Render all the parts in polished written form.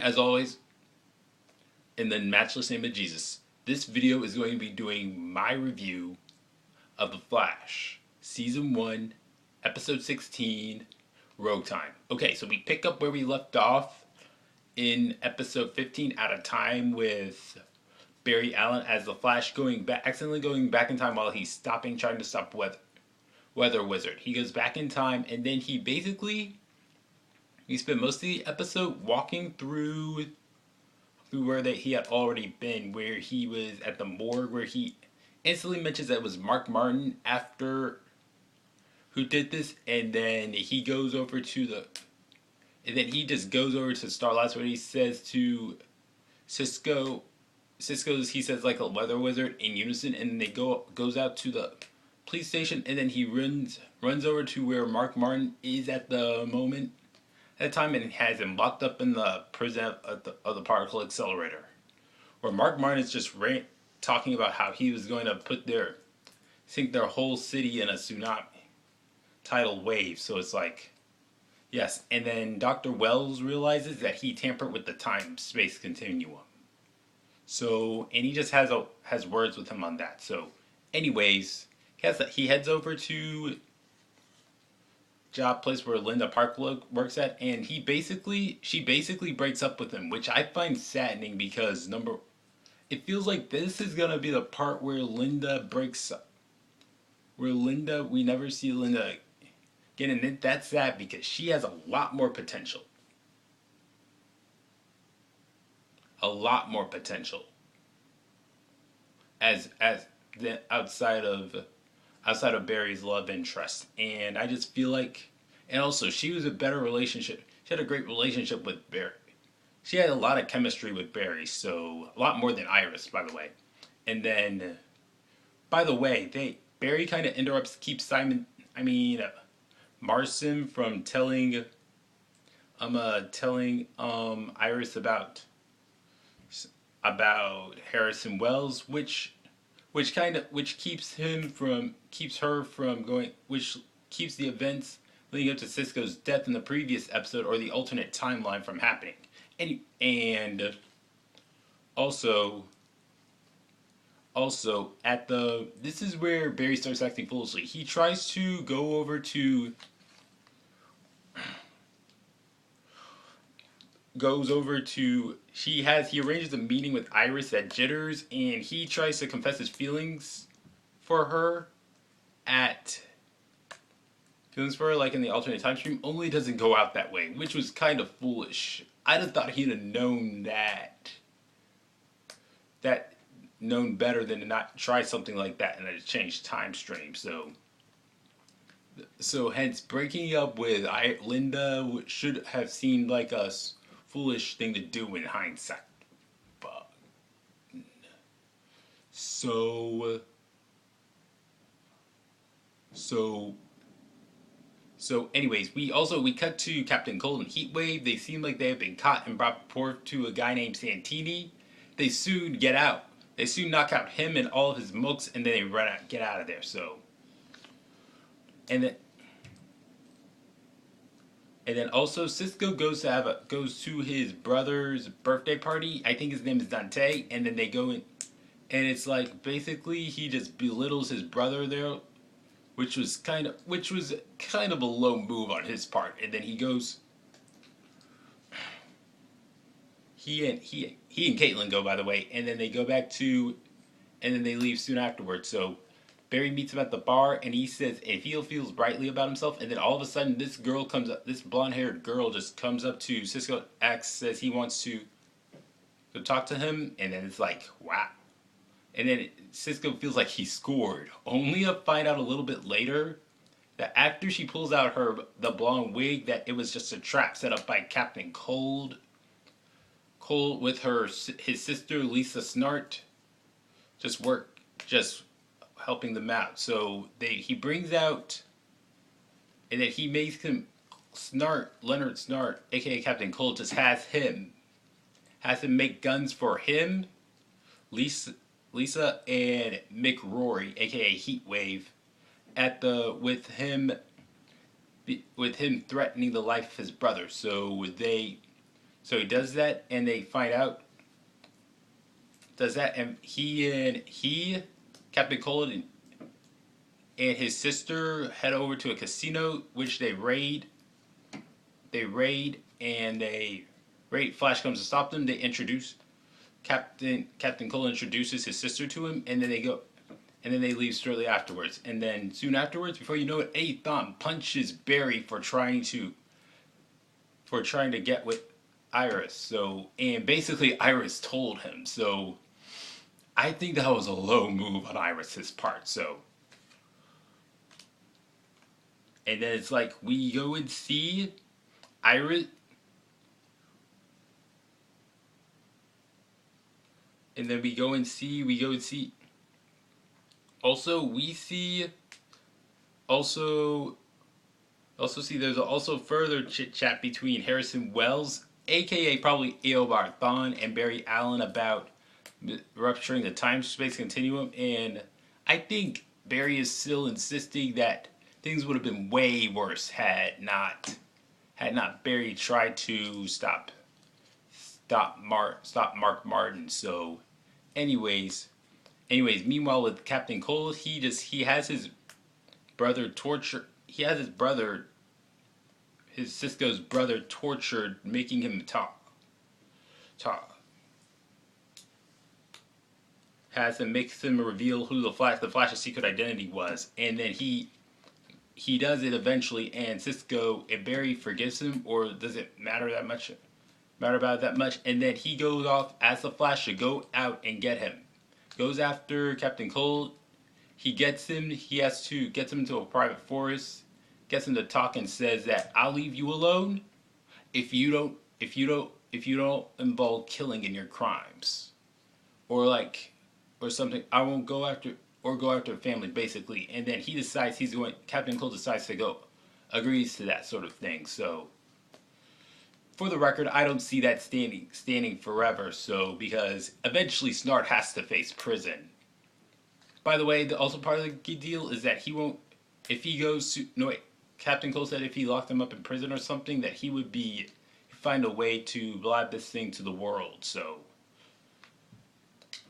as always, in the matchless name of Jesus, this video is going to be doing my review of The Flash, Season 1, Episode 16, Rogue Time. Okay, so we pick up where we left off in Episode 15 at a time with Barry Allen as the Flash accidentally going back in time while he's trying to stop Weather Wizard. He goes back in time, and then he spent most of the episode walking through where he had already been, where he was at the morgue, where he instantly mentions that it was Mark Mardon who did this, and then he goes over to he just goes over to Starlight where he says to Cisco, he says like a weather wizard in unison, and then they goes out to the police station, and then he runs over to where Mark Mardon is at the time, and has him locked up in the prison of the particle accelerator, where Mark Mardon is just talking about how he was going to sink their whole city in a tsunami tidal wave. So it's like, yes. And then Dr. Wells realizes that he tampered with the time-space continuum. So, and he just has words with him on that. So, anyways, he heads over to job place where Linda Park works at, and she basically breaks up with him, which I find saddening because it feels like this is gonna be the part where Linda breaks up. We never see Linda again, and that's sad because she has a lot more potential. As outside of Barry's love interest, and I just feel like, and also she was a better relationship. She had a great relationship with Barry. She had a lot of chemistry with Barry, so a lot more than Iris, by the way. And then, by the way, Barry kind of keeps Marson from telling Iris about Harrison Wells, which keeps the events leading up to Cisco's death in the previous episode, or the alternate timeline, from happening. And also this is where Barry starts acting foolishly. He tries to go over to he arranges a meeting with Iris at Jitters, and he tries to confess his feelings for her like in the alternate time stream, only it doesn't go out that way, which was kind of foolish. I'd have thought he'd have known known better than to not try something like that and then change time stream. So hence breaking up with Linda should have seemed like a foolish thing to do in hindsight. But so anyways, we cut to Captain Cold and Heatwave. They seem like they have been caught and brought to a guy named Santini. They soon get out. They soon knock out him and all of his mooks, and then they get out of there. So, and then also Cisco goes to his brother's birthday party. I think his name is Dante, and then they go in, and it's like basically he just belittles his brother there, which was kind of a low move on his part. And then he goes. He and Caitlin go, by the way, and then they go back and then they leave soon afterwards. So Barry meets him at the bar, and he says if he feels brightly about himself, and then all of a sudden this blonde-haired girl just comes up to Cisco, says he wants to talk to him, and then it's like, wow. And then Cisco feels like he scored, only to find out a little bit later that after she pulls out the blonde wig, that it was just a trap set up by Captain Cold with his sister Lisa Snart, just helping them out. So he brings out, and then he makes him Leonard Snart, aka Captain Cold, just has him make guns for him, Lisa and Mick Rory, aka Heatwave, with him threatening the life of his brother. So So he does that, and they find out does that, and Captain Cold and his sister head over to a casino, which they raid. They raid, and they raid. Flash comes to stop them. They introduce Captain Cole introduces his sister to him, and then they go, and then they leave shortly afterwards. And then soon afterwards, before you know it, Aethon punches Barry for trying to get with Iris. So, and basically Iris told him. So I think that was a low move on Iris's part. So, and then it's like we go and see Iris, and then we go and see. Also, we see. Also see there's also further chit chat between Harrison Wells, aka probably Eobard Thawne, and Barry Allen about rupturing the time-space continuum, and I think Barry is still insisting that things would have been way worse had not Barry tried to stop Mark Mardon. So, anyways, meanwhile with Captain Cole, he has his brother tortured. He has his Cisco's brother tortured, making him talk. Makes him reveal who the Flash's secret identity was, and then he does it eventually, and Cisco and Barry forgives him, or does it matter about it that much? And then he goes off as the Flash to go out and get him. Goes after Captain Cold. He gets him. Gets him into a private forest. Gets him to talk and says that I'll leave you alone if you don't involve killing in your crimes, or something. I won't go after family, basically. And then Captain Cold decides to go, agrees to that sort of thing. So, for the record, I don't see that standing forever. So, because eventually Snart has to face prison. By the way, also part of the deal is that he won't, if he goes to, no wait, Captain Cole said if he locked him up in prison or something, that he would find a way to blab this thing to the world. So,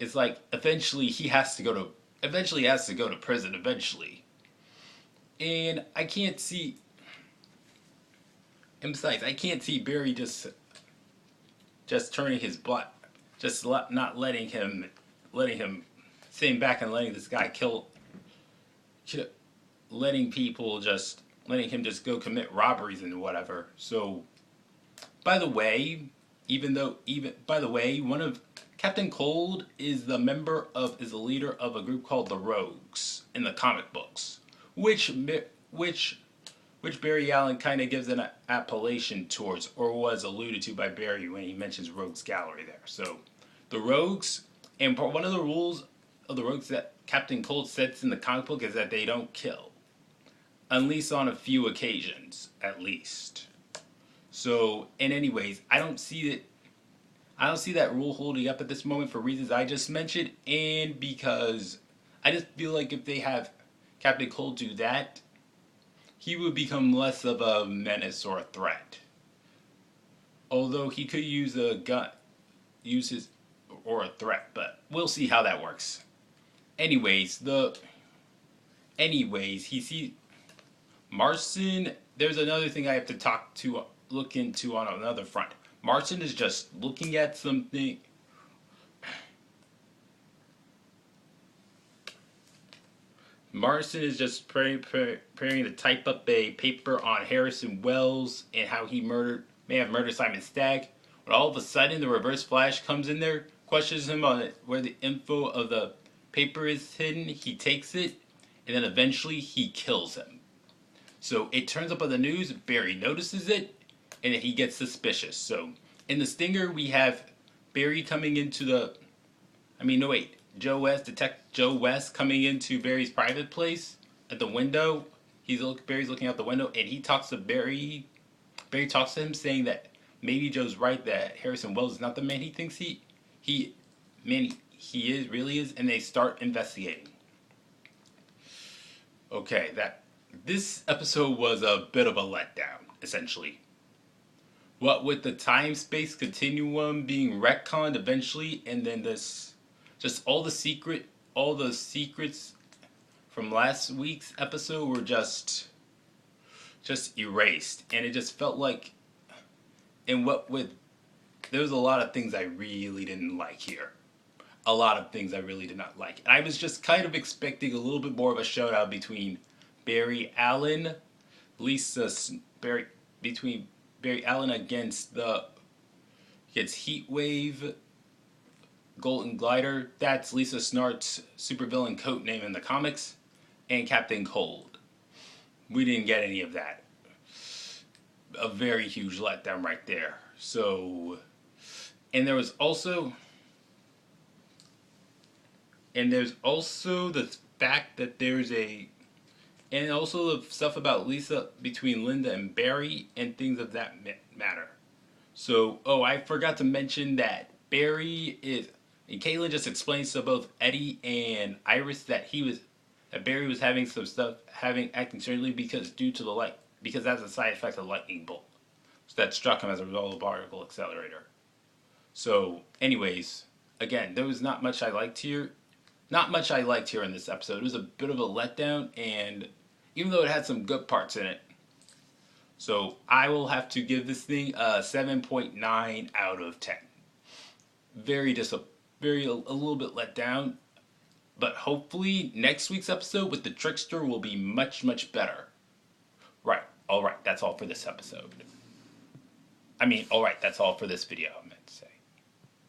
it's like eventually he has to go to prison eventually. And I can't see Barry just turning his butt, not letting him sitting back and letting this guy letting him just go commit robberies and whatever. So, by the way, one of Captain Cold is the leader of a group called the Rogues in the comic books, which Barry Allen kind of gives an appellation towards, or was alluded to by Barry when he mentions Rogues Gallery there. So, the Rogues, and one of the rules of the Rogues that Captain Cold sets in the comic book is that they don't kill, unless on a few occasions, at least. So, and anyways, I don't see that rule holding up at this moment for reasons I just mentioned, and because I just feel like if they have Captain Cold do that, he would become less of a menace or a threat. Although he could use a gun, or a threat, but we'll see how that works. Anyways, he sees Marston. There's another thing I have to look into on another front. Marston is just looking at something. Marston is just preparing to type up a paper on Harrison Wells and how he may have murdered Simon Stagg. When all of a sudden the Reverse Flash comes in there, questions him on where the info of the paper is hidden. He takes it, and then eventually he kills him. So it turns up on the news. Barry notices it, and then he gets suspicious. So in the Stinger, we have Barry coming into Detective Joe West coming into Barry's private place at the window. Barry's looking out the window, and he talks to Barry. Barry talks to him, saying that maybe Joe's right, that Harrison Wells is not the man he thinks he really is, and they start investigating. Okay, this episode was a bit of a letdown, essentially. What with the time space continuum being retconned eventually, and then this, just all the secrets from last week's episode were just erased, and it just felt like, and what with, there was a lot of things I really didn't like here. A lot of things I really did not like. And I was just kind of expecting a little bit more of a showdown between Barry Allen, Lisa Barry between Barry Allen against Heatwave, Golden Glider. That's Lisa Snart's supervillain code name in the comics, and Captain Cold. We didn't get any of that. A very huge letdown right there. So, and there was also, and there's also the fact that there's a, and also the stuff about Lisa between Linda and Barry and things of that matter. So, oh, I forgot to mention that Barry is, and Caitlin just explains to both Eddie and Iris that Barry was having some stuff, acting strangely because due to the light, because that's a side effect of the lightning bolt. So that struck him as a result of the particle accelerator. So, anyways, again, there was not much I liked here. Not much I liked here in this episode. It was a bit of a letdown, and even though it had some good parts in it. So I will have to give this thing a 7.9 out of 10. Very a little bit let down, but hopefully next week's episode with the Trickster will be much, much better. Right, alright, that's all for this episode. Alright, that's all for this video, I meant to say.